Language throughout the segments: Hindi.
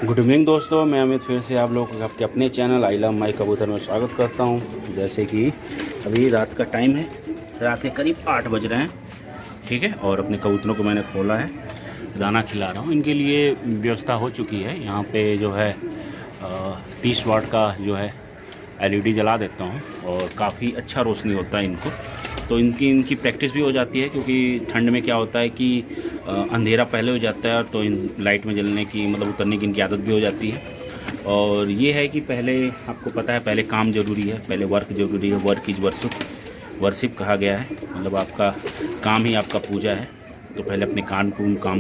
गुड इवनिंग दोस्तों, मैं अमित फिर से आप लोगों को आपके अपने चैनल आई लव माई कबूतर में स्वागत करता हूं। जैसे कि अभी रात का टाइम है, रात के करीब 8 बज रहे हैं, ठीक है। और अपने कबूतरों को मैंने खोला है, दाना खिला रहा हूं। इनके लिए व्यवस्था हो चुकी है। यहाँ पे जो है 30 वाट का जो है LED जला देता हूँ और काफ़ी अच्छा रोशनी होता है इनको। तो इनकी प्रैक्टिस भी हो जाती है, क्योंकि ठंड में क्या होता है कि अंधेरा पहले हो जाता है, तो इन लाइट में जलने की मतलब उतरने की इनकी आदत भी हो जाती है। और ये है कि पहले आपको पता है, पहले काम ज़रूरी है, पहले वर्क ज़रूरी है। वर्क इज़ वर्शिप कहा गया है, मतलब आपका काम ही आपका पूजा है। तो पहले अपने काम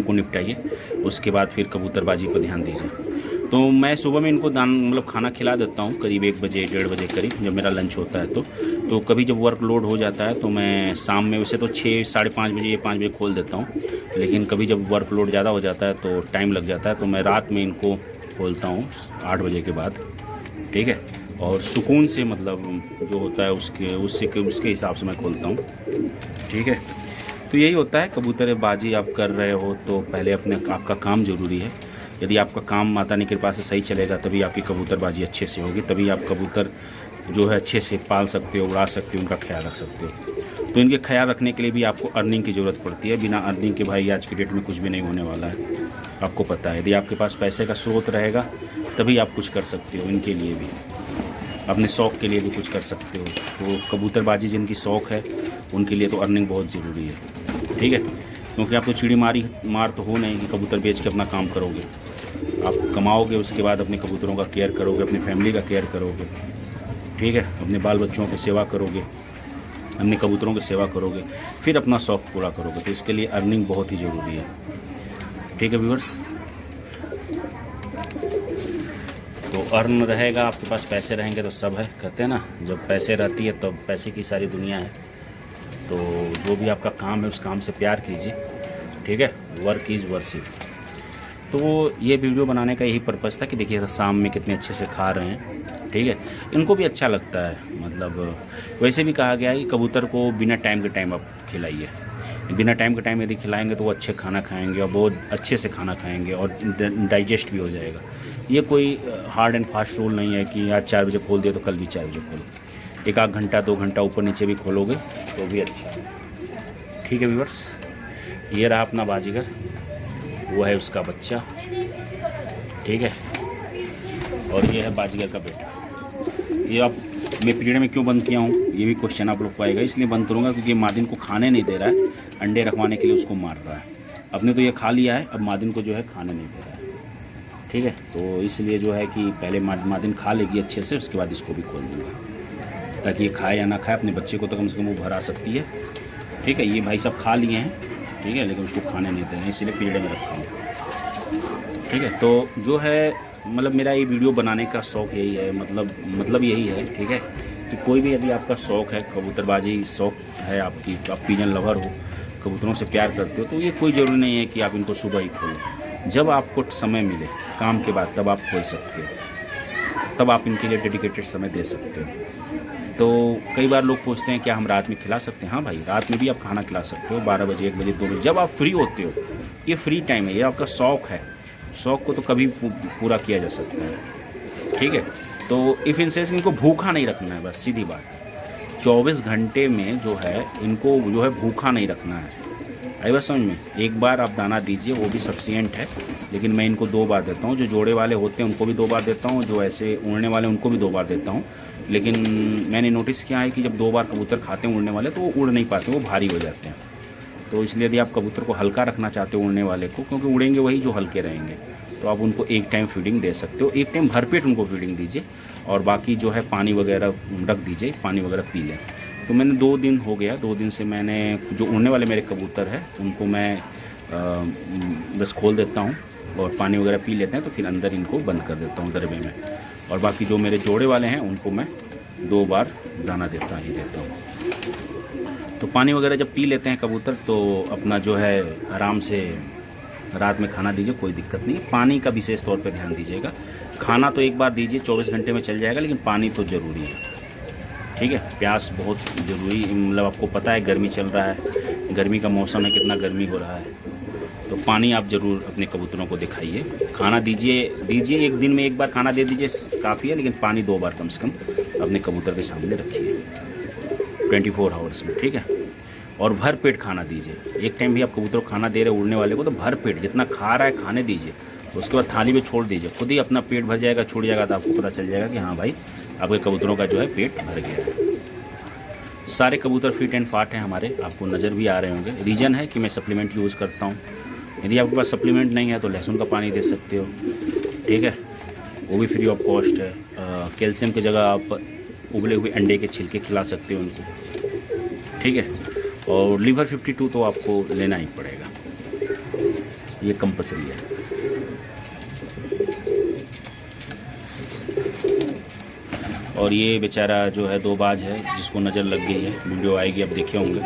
को निपटाइए, उसके बाद फिर कबूतरबाजी पर ध्यान दीजिए। तो मैं सुबह में इनको मतलब खाना खिला देता हूँ करीब 1 बजे 1:30 बजे करीब, जब मेरा लंच होता है। तो कभी जब वर्क लोड हो जाता है तो मैं शाम में, वैसे तो 6 साढ़े 5 बजे 5 बजे खोल देता हूँ, लेकिन कभी जब वर्क लोड ज़्यादा हो जाता है तो टाइम लग जाता है, तो मैं रात में इनको खोलता हूँ 8 बजे के बाद, ठीक है। और सुकून से, मतलब जो होता है उसके हिसाब से मैं खोलता हूँ, ठीक है। तो यही होता है, कबूतरबाजी आप कर रहे हो तो पहले आपका काम ज़रूरी है। यदि आपका काम माता की कृपा से सही चलेगा, तभी आपकी कबूतरबाजी अच्छे से होगी, तभी आप कबूतर जो है अच्छे से पाल सकते हो, उड़ा सकते हो, उनका ख्याल रख सकते हो। तो इनके ख्याल रखने के लिए भी आपको अर्निंग की ज़रूरत पड़ती है। बिना अर्निंग के भाई आज की डेट में कुछ भी नहीं होने वाला है, आपको पता है। यदि आपके पास पैसे का स्रोत रहेगा तभी आप कुछ कर सकते हो। इनके लिए भी, अपने शौक़ के लिए भी कुछ कर सकते हो। तो कबूतरबाजी जिनकी शौक़ है उनके लिए तो अर्निंग बहुत ज़रूरी है, ठीक है। क्योंकि आप तो चिड़ी मार तो हो नहीं कि कबूतर बेच के अपना काम करोगे। आप कमाओगे, उसके बाद अपने कबूतरों का केयर करोगे, अपनी फैमिली का केयर करोगे, ठीक है। अपने बाल बच्चों की सेवा करोगे, अपने कबूतरों की सेवा करोगे, फिर अपना शौक़ पूरा करोगे। तो इसके लिए अर्निंग बहुत ही ज़रूरी है, ठीक है व्यूअर्स। तो अर्न रहेगा, आपके पास पैसे रहेंगे तो सब है, कहते हैं ना, जब पैसे रहती है तब पैसे की सारी दुनिया है। तो जो भी आपका काम है उस काम से प्यार कीजिए, ठीक है। Work is worship. तो ये वीडियो बनाने का यही पर्पज़ था कि देखिए शाम में कितने अच्छे से खा रहे हैं, ठीक है। इनको भी अच्छा लगता है, मतलब वैसे भी कहा गया है कि कबूतर को बिना टाइम के टाइम आप खिलाइए। बिना टाइम के टाइम यदि खिलाएंगे तो वो अच्छे खाना खाएंगे और बहुत अच्छे से खाना खाएंगे और डाइजेस्ट भी हो जाएगा। ये कोई हार्ड एंड फास्ट रूल नहीं है कि आज 4 बजे खोल दिया तो कल भी 4 बजे खोलो। 1 आध घंटा 2 घंटा ऊपर नीचे भी खोलोगे तो भी अच्छा है, ठीक है व्यूअर्स। ये रहा अपना बाजीगर, वो है उसका बच्चा, ठीक है। और ये है बाजीगर का बेटा। ये अब मैं पिंजरे में क्यों बंद किया हूँ, ये भी क्वेश्चन आप लोग को आएगा। इसलिए बंद करूँगा क्योंकि मादिन को खाने नहीं दे रहा है, अंडे रखवाने के लिए उसको मार रहा है। अपने तो ये खा लिया है, अब मादिन को जो है खाने नहीं दे रहा है, ठीक है। तो इसलिए जो है कि पहले मादिन खा लेगी अच्छे से, उसके बाद इसको भी खोल दूँगा, ताकि ये खाए या ना खाए अपने बच्चे को तो कम से कम वो भरा सकती है, ठीक है। ये भाई सब खा लिए हैं, ठीक है, लेकिन उसको खाने नहीं दे रहे हैं, इसलिए पिंजरे में रखा हूँ, ठीक है। तो जो है, मतलब मेरा ये वीडियो बनाने का शौक़ यही है, मतलब यही है, ठीक है। कि कोई भी यदि आपका शौक़ है, कबूतरबाजी शौक़ है आपकी, आप पिजन लवर हो, कबूतरों से प्यार करते हो, तो ये कोई ज़रूरी नहीं है कि आप इनको सुबह ही खोलो। जब आपको समय मिले काम के बाद तब आप खोल सकते हो, तब आप इनके लिए डेडिकेटेड समय दे सकते हो। तो कई बार लोग पूछते हैं क्या हम रात में खिला सकते हैं? हाँ भाई, रात में भी आप खाना खिला सकते हो, 12 बजे 1 बजे 2 बजे, जब आप फ्री होते हो। ये फ्री टाइम है, ये आपका शौक़ है। शौक़ को तो कभी पूरा किया जा सकता है, ठीक है। तो इफ़ इन सेंस इनको भूखा नहीं रखना है, बस सीधी बात। 24 घंटे में जो है इनको जो है भूखा नहीं रखना है। आई बात समझ में? एक बार आप दाना दीजिए, वो भी सफिशिएंट है, लेकिन मैं इनको 2 बार देता हूँ। जो जोड़े वाले होते हैं उनको भी 2 बार देता हूँ, जो ऐसे उड़ने वाले उनको भी 2 बार देता हूँ। लेकिन मैंने नोटिस किया है कि जब 2 बार कबूतर खाते हैं उड़ने वाले, तो वो उड़ नहीं पाते, वो भारी हो जाते हैं। तो इसलिए यदि आप कबूतर को हल्का रखना चाहते हो उड़ने वाले को, क्योंकि उड़ेंगे वही जो हल्के रहेंगे, तो आप उनको एक टाइम फीडिंग दे सकते हो। एक टाइम भरपेट उनको फीडिंग दीजिए और बाकी जो है पानी वगैरह रख दीजिए, पानी वगैरह पी लें। तो मैंने 2 दिन हो गया, 2 दिन से मैंने जो उड़ने वाले मेरे कबूतर हैं उनको मैं बस खोल देता हूँ और पानी वगैरह पी लेते हैं, तो फिर अंदर इनको बंद कर देता हूँ दरबे में। और बाकी जो मेरे जोड़े वाले हैं उनको मैं 2 बार दाना देता हूँ। तो पानी वगैरह जब पी लेते हैं कबूतर, तो अपना जो है आराम से रात में खाना दीजिए, कोई दिक्कत नहीं। पानी का विशेष तौर पे ध्यान दीजिएगा। खाना तो एक बार दीजिए, 24 घंटे में चल जाएगा, लेकिन पानी तो ज़रूरी है, ठीक है। प्यास बहुत ज़रूरी, मतलब आपको पता है गर्मी चल रहा है, गर्मी का मौसम है, कितना गर्मी हो रहा है। तो पानी आप ज़रूर अपने कबूतरों को दिखाइए। खाना दीजिए एक दिन में एक बार खाना दे दीजिए काफ़ी है, लेकिन पानी 2 बार कम से कम अपने कबूतर के सामने रखिए 24 आवर्स में, ठीक है। और भर पेट खाना दीजिए। एक टाइम भी आप कबूतर को खाना दे रहे उड़ने वाले को तो भर पेट जितना खा रहा है खाने दीजिए, उसके बाद थाली में छोड़ दीजिए, खुद ही अपना पेट भर जाएगा, छूट जाएगा, तो आपको पता चल जाएगा कि हाँ भाई आपके कबूतरों का जो है पेट भर गया है। सारे कबूतर फिट एंड फाट हैं हमारे, आपको नज़र भी आ रहे होंगे। रीज़न है कि मैं सप्लीमेंट यूज़ करता हूँ। यदि आपके पास सप्लीमेंट नहीं है तो लहसुन का पानी दे सकते हो, ठीक है, वो भी फ्री ऑफ कॉस्ट है। कैल्शियम की जगह आप उबले हुए अंडे के छिलके खिला सकते हो उनको, ठीक है। और लीवर 52 तो आपको लेना ही पड़ेगा, ये कंपलसरी है। और ये बेचारा जो है 2 बाज है जिसको नज़र लग गई है, वीडियो आएगी अब देखे होंगे।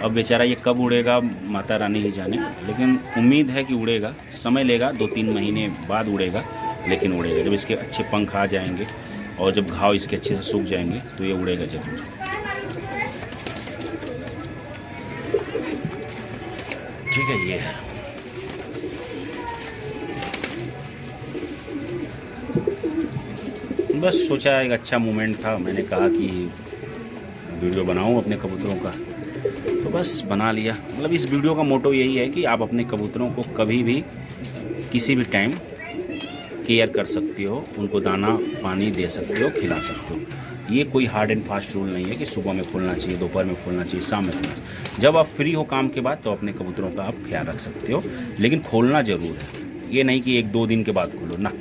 अब बेचारा ये कब उड़ेगा माता रानी ही जाने, लेकिन उम्मीद है कि उड़ेगा। समय लेगा, 2-3 महीने बाद उड़ेगा, लेकिन उड़ेगा। जब इसके अच्छे पंख आ जाएंगे और जब घाव इसके अच्छे से सूख जाएंगे तो ये उड़ेगा जरूर। ठीक है, ये है। बस सोचा एक अच्छा मोमेंट था, मैंने कहा कि वीडियो बनाऊं अपने कबूतरों का, तो बस बना लिया। मतलब इस वीडियो का मोटो यही है कि आप अपने कबूतरों को कभी भी किसी भी टाइम केयर कर सकते हो, उनको दाना पानी दे सकते हो, खिला सकते हो। ये कोई हार्ड एंड फास्ट रूल नहीं है कि सुबह में खोलना चाहिए, दोपहर में खोलना चाहिए, शाम में खोलना चाहिए। जब आप फ्री हो काम के बाद तो अपने कबूतरों का आप ख्याल रख सकते हो, लेकिन खोलना ज़रूर है। ये नहीं कि 1-2 दिन के बाद खोलो ना,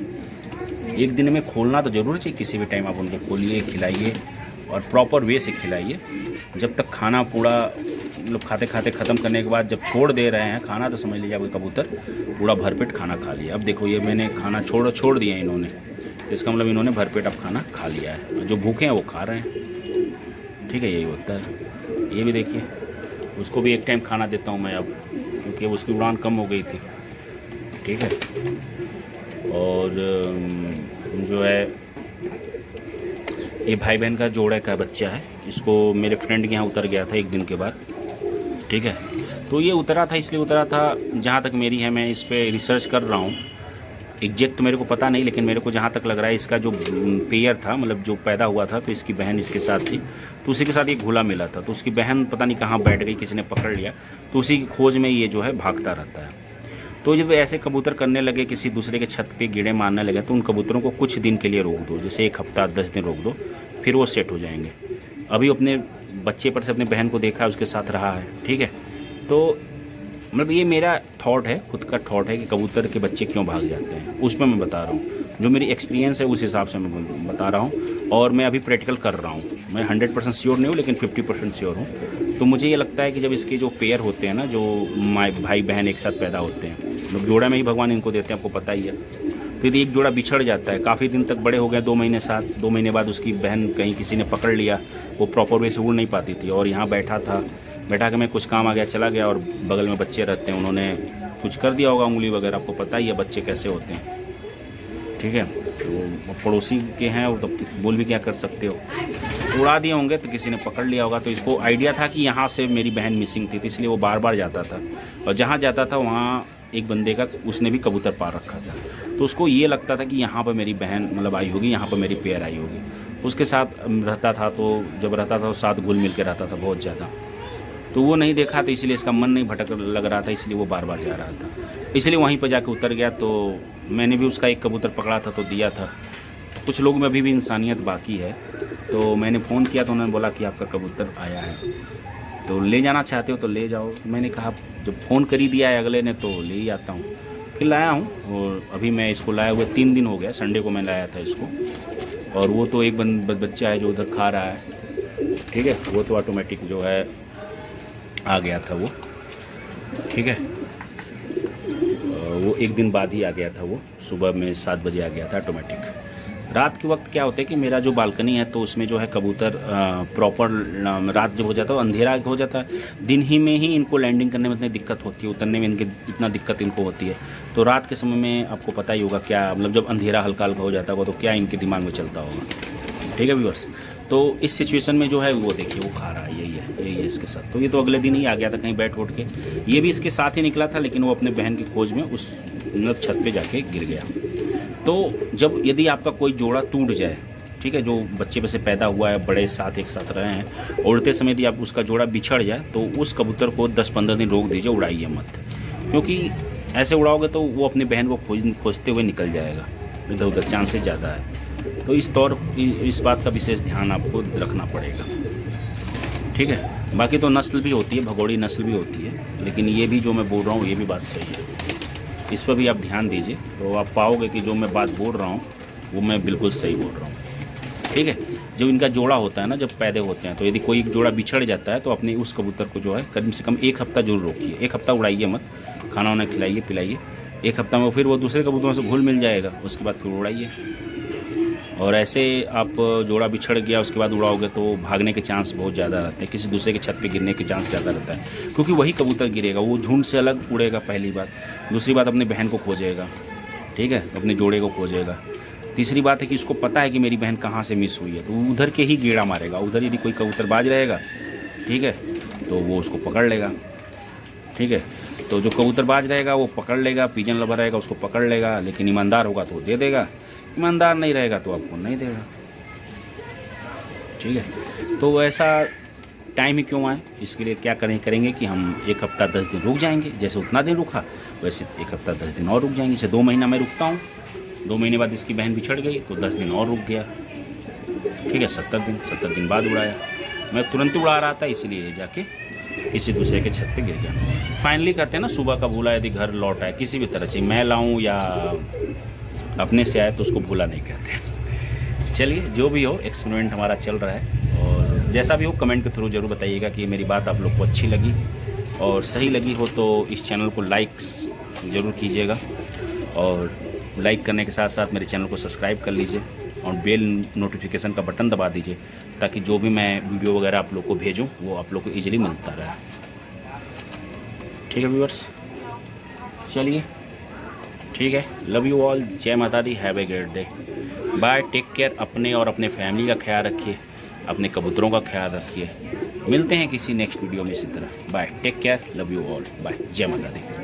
एक दिन में खोलना तो ज़रूर चाहिए। किसी भी टाइम आप उनको खोलिए, खिलाइए और प्रॉपर वे से खिलाइए। जब तक खाना पूरा मतलब खाते खाते ख़त्म करने के बाद जब छोड़ दे रहे हैं खाना, तो समझ लीजिए आपके कबूतर पूरा भरपेट खाना खा लिया। अब देखो ये मैंने खाना छोड़ दिया इन्होंने, इसका मतलब इन्होंने भरपेट अब खाना खा लिया है। जो भूखे हैं वो खा रहे हैं, ठीक है, यही होता है। ये भी देखिए, उसको भी एक टाइम खाना देता हूँ मैं अब, क्योंकि उसकी उड़ान कम हो गई थी, ठीक है। और जो है ये भाई बहन का जोड़ा का बच्चा है, इसको मेरे फ्रेंड के यहाँ उतर गया था 1 दिन के बाद, ठीक है। तो ये उतरा था, इसलिए उतरा था, जहाँ तक मेरी है मैं इस पर रिसर्च कर रहा हूँ। एग्जैक्ट मेरे को पता नहीं, लेकिन मेरे को जहाँ तक लग रहा है इसका जो पेयर था, मतलब जो पैदा हुआ था, तो इसकी बहन इसके साथ थी, तो उसी के साथ ये घुला मिला था। तो उसकी बहन पता नहीं कहाँ बैठ गई, किसी ने पकड़ लिया, तो उसी की खोज में ये जो है भागता रहता है। तो जब ऐसे कबूतर करने लगे, किसी दूसरे के छत पे कीड़े मारने लगे, तो उन कबूतरों को कुछ दिन के लिए रोक दो, जैसे 1 हफ्ता 10 दिन रोक दो, फिर वो सेट हो जाएंगे। अभी अपने बच्चे पर से अपने बहन को देखा है, उसके साथ रहा है, ठीक है। तो मतलब ये मेरा थॉट है, खुद का थॉट है कि कबूतर के बच्चे क्यों भाग जाते हैं, उसमें मैं बता रहा हूँ। जो मेरी एक्सपीरियंस है उस हिसाब से मैं बता रहा हूँ, और मैं अभी प्रैक्टिकल कर रहा हूँ। मैं 100% श्योर नहीं हूँ, लेकिन 50% श्योर हूँ। तो मुझे ये लगता है कि जब इसके जो पेयर होते हैं ना, जो भाई बहन एक साथ पैदा होते हैं, मतलब जोड़ा में ही भगवान इनको देते हैं, आपको पता ही है। तो यदि एक जोड़ा बिछड़ जाता है, काफ़ी दिन तक बड़े हो गए, 2 महीने साथ, 2 महीने बाद उसकी बहन कहीं किसी ने पकड़ लिया, वो प्रॉपर वे से उड़ नहीं पाती थी, और यहाँ बैठा के मैं कुछ काम आ गया, चला गया, और बगल में बच्चे रहते हैं, उन्होंने कुछ कर दिया होगा, उंगली वगैरह, आपको पता ही है बच्चे कैसे होते हैं, ठीक है। तो पड़ोसी के हैं वो, तो बोल भी क्या कर सकते हो, उड़ा दिए होंगे, तो किसी ने पकड़ लिया होगा। तो इसको आइडिया था कि यहाँ से मेरी बहन मिसिंग थी, तो इसलिए वो बार बार जाता था, और जहाँ जाता था वहाँ एक बंदे का उसने भी कबूतर पार रखा था, तो उसको ये लगता था कि यहाँ पर मेरी बहन मतलब आई होगी, यहाँ पर मेरी पेयर आई होगी। उसके साथ रहता था, तो जब रहता था तो साथ घुल मिल के रहता था बहुत ज़्यादा। तो वो नहीं देखा, तो इसलिए इसका मन नहीं भटक लग रहा था, इसलिए वो बार बार जा रहा था, इसलिए वहीं पर जाके उतर गया। तो मैंने भी उसका एक कबूतर पकड़ा था तो दिया था। कुछ लोग में अभी भी इंसानियत बाकी है, तो मैंने फ़ोन किया तो उन्होंने बोला कि आपका कबूतर आया है, तो ले जाना चाहते हो तो ले जाओ। मैंने कहा जब फ़ोन कर ही दिया है अगले ने, तो ले ही आता हूँ। फिर लाया हूँ, और अभी मैं इसको लाया हुआ 3 दिन हो गया, संडे को मैं लाया था इसको। और वो तो एक बच्चा है जो उधर खा रहा है, ठीक है, वो तो ऑटोमेटिक जो है आ गया था वो, ठीक है। वो 1 दिन बाद ही आ गया था, वो सुबह में 7 बजे आ गया था ऑटोमेटिक। रात के वक्त क्या होता है कि मेरा जो बालकनी है, तो उसमें जो है कबूतर प्रॉपर रात जब हो जाता है, अंधेरा हो जाता है, दिन ही में ही इनको लैंडिंग करने में इतनी दिक्कत होती है, उतरने में इनके इतना दिक्कत इनको होती है। तो रात के समय में आपको पता ही होगा क्या, मतलब जब अंधेरा हल्का हल्का हो जाता होगा तो क्या इनके दिमाग में चलता होगा, ठीक है व्यूअर्स। तो इस सिचुएशन में जो है वो देखिए वो खा रहा है, यही है इसके साथ। तो ये तो अगले दिन ही आ गया था कहीं बैठ उठ के, ये भी इसके साथ ही निकला था, लेकिन वो अपने बहन की खोज में उस मतलब छत पे जाके गिर गया। तो जब यदि आपका कोई जोड़ा टूट जाए, ठीक है, जो बच्चे पे से पैदा हुआ है, बड़े साथ एक साथ रहे हैं, उड़ते समय यदि आप उसका जोड़ा बिछड़ जाए तो उस कबूतर को 10-15 दिन रोक दीजिए, उड़ाइए मत, क्योंकि ऐसे उड़ाओगे तो वो अपनी बहन को खोजते हुए निकल जाएगा, इधर उधर चांसेस ज़्यादा है। तो इस बात का विशेष ध्यान आपको रखना पड़ेगा, ठीक है। बाकी तो नस्ल भी होती है, भगोड़ी नस्ल भी होती है, लेकिन ये भी जो मैं बोल रहा हूँ ये भी बात सही है, इस पर भी आप ध्यान दीजिए तो आप पाओगे कि जो मैं बात बोल रहा हूँ वो मैं बिल्कुल सही बोल रहा हूँ, ठीक है। जब इनका जोड़ा होता है ना, जब पैदा होते हैं, तो यदि कोई जोड़ा बिछड़ जाता है तो अपने उस कबूतर को जो है कम से कम 1 हफ्ता जरूर रोकिए। 1 हफ्ता उड़ाइए मत, खाना वाना खिलाइए पिलाइए, 1 हफ्ता में फिर वो दूसरे कबूतरों से घुल मिल जाएगा, उसके बाद फिर उड़ाइए। और ऐसे आप जोड़ा बिछड़ गया उसके बाद उड़ाओगे तो भागने के चांस बहुत ज़्यादा रहते हैं, किसी दूसरे के छत पे गिरने के चांस ज़्यादा रहता है, क्योंकि वही कबूतर गिरेगा, वो झुंड से अलग उड़ेगा, पहली बात। दूसरी बात, अपनी बहन को खोजेगा, ठीक है, अपने जोड़े को खोजेगा। तीसरी बात है कि उसको पता है कि मेरी बहन कहाँ से मिस हुई है, तो उधर के ही गेड़ा मारेगा। उधर यदि कोई कबूतरबाज रहेगा, ठीक है, तो वो उसको पकड़ लेगा, ठीक है। तो जो कबूतरबाज रहेगा वो पकड़ लेगा, पिजन लवर रहेगा उसको पकड़ लेगा, लेकिन ईमानदार होगा तो वो दे देगा, ईमानदार नहीं रहेगा तो आपको नहीं देगा, ठीक है। तो ऐसा टाइम ही क्यों आए, इसके लिए क्या करेंगे कि हम 1 हफ्ता 10 दिन रुक जाएंगे। जैसे उतना दिन रुका वैसे 1 हफ्ता 10 दिन और रुक जाएंगे। जैसे 2 महीना मैं रुकता हूँ, 2 महीने बाद इसकी बहन बिछड़ गई तो 10 दिन और रुक गया, ठीक है। 70 दिन बाद उड़ाया। मैं तुरंत उड़ा रहा था, इसलिए जाके किसी दूसरे के छत पे गिर गया। फाइनली कहते हैं ना, सुबह का भूला यदि घर लौट आए, किसी भी तरह से मैं लाऊं या अपने से आए तो उसको भूला नहीं कहते। चलिए, जो भी हो, एक्सपेरिमेंट हमारा चल रहा है, और जैसा भी हो कमेंट के थ्रू ज़रूर बताइएगा कि मेरी बात आप लोग को अच्छी लगी और सही लगी हो तो इस चैनल को लाइक्स ज़रूर कीजिएगा, और लाइक करने के साथ साथ मेरे चैनल को सब्सक्राइब कर लीजिए और बेल नोटिफिकेशन का बटन दबा दीजिए, ताकि जो भी मैं वीडियो वगैरह आप लोग को भेजूं वो आप लोग को ईजिली मिलता रहे, ठीक है व्यूअर्स। चलिए, ठीक है, लव यू ऑल, जय माता दी, have a great day, bye, take care. अपने और अपने फैमिली का ख्याल रखिए, अपने कबूतरों का ख्याल रखिए। मिलते हैं किसी नेक्स्ट वीडियो में इसी तरह। Bye, take care, love you all, bye, जय माता दी।